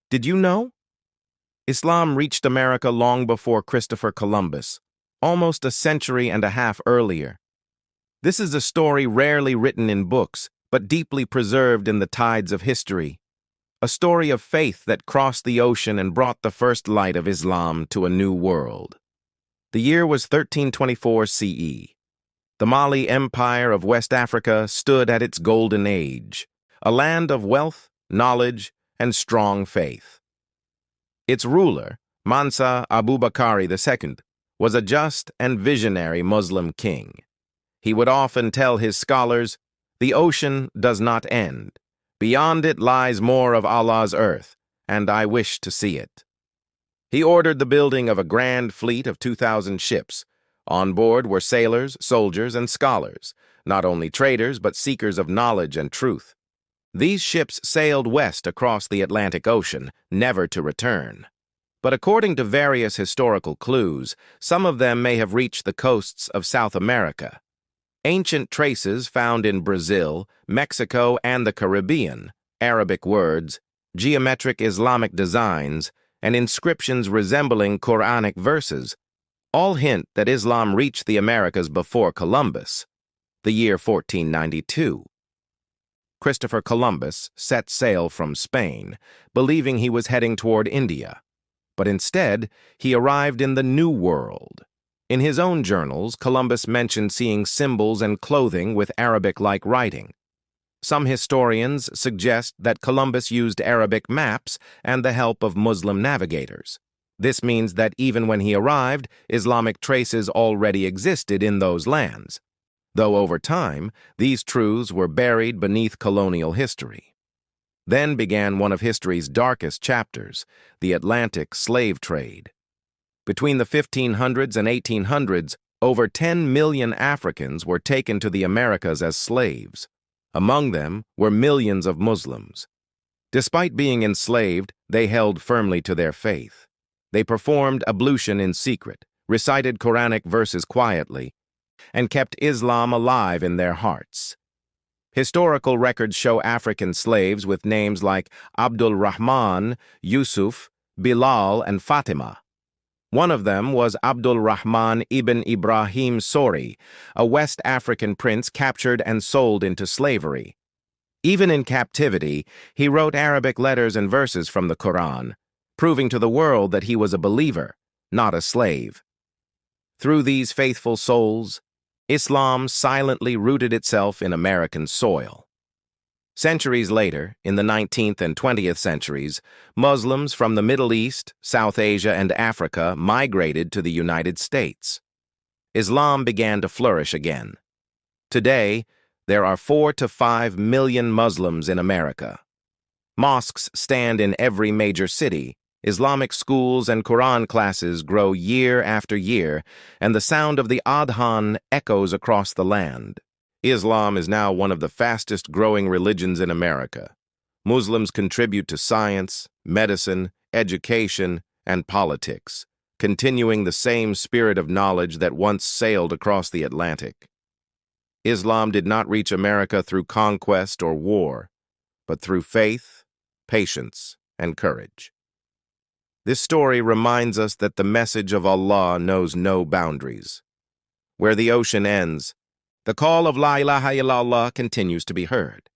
Did you know? Islam reached America long before Christopher Columbus, almost a century and a half earlier. This is a story rarely written in books, but deeply preserved in the tides of history. A story of faith that crossed the ocean and brought the first light of Islam to a new world. The year was 1324 CE. The Mali Empire of West Africa stood at its golden age, a land of wealth, knowledge, and strong faith. Its ruler, Mansa Abubakari II, was a just and visionary Muslim king. He would often tell his scholars, "The ocean does not end. Beyond it lies more of Allah's earth, and I wish to see it." He ordered the building of a grand fleet of 2,000 ships. On board were sailors, soldiers, and scholars, not only traders but seekers of knowledge and truth. These ships sailed west across the Atlantic Ocean, never to return. But according to various historical clues, some of them may have reached the coasts of South America. Ancient traces found in Brazil, Mexico, and the Caribbean, Arabic words, geometric Islamic designs, and inscriptions resembling Quranic verses, all hint that Islam reached the Americas before Columbus, the year 1492. Christopher Columbus set sail from Spain, believing he was heading toward India. But instead, he arrived in the New World. In his own journals, Columbus mentioned seeing symbols and clothing with Arabic-like writing. Some historians suggest that Columbus used Arabic maps and the help of Muslim navigators. This means that even when he arrived, Islamic traces already existed in those lands, though over time, these truths were buried beneath colonial history. Then began one of history's darkest chapters, the Atlantic slave trade. Between the 1500s and 1800s, over 10 million Africans were taken to the Americas as slaves. Among them were millions of Muslims. Despite being enslaved, they held firmly to their faith. They performed ablution in secret, recited Quranic verses quietly, and kept Islam alive in their hearts. Historical records show African slaves with names like Abdul Rahman, Yusuf, Bilal, and Fatima. One of them was Abdul Rahman ibn Ibrahim Sori, a West African prince captured and sold into slavery. Even in captivity, he wrote Arabic letters and verses from the Quran, proving to the world that he was a believer, not a slave. Through these faithful souls, Islam silently rooted itself in American soil. Centuries later, in the 19th and 20th centuries, Muslims from the Middle East, South Asia, and Africa migrated to the United States. Islam began to flourish again. Today, there are 4 to 5 million Muslims in America. Mosques stand in every major city, Islamic schools and Quran classes grow year after year, and the sound of the adhan echoes across the land. Islam is now one of the fastest-growing religions in America. Muslims contribute to science, medicine, education, and politics, continuing the same spirit of knowledge that once sailed across the Atlantic. Islam did not reach America through conquest or war, but through faith, patience, and courage. This story reminds us that the message of Allah knows no boundaries. Where the ocean ends, the call of La ilaha illallah continues to be heard.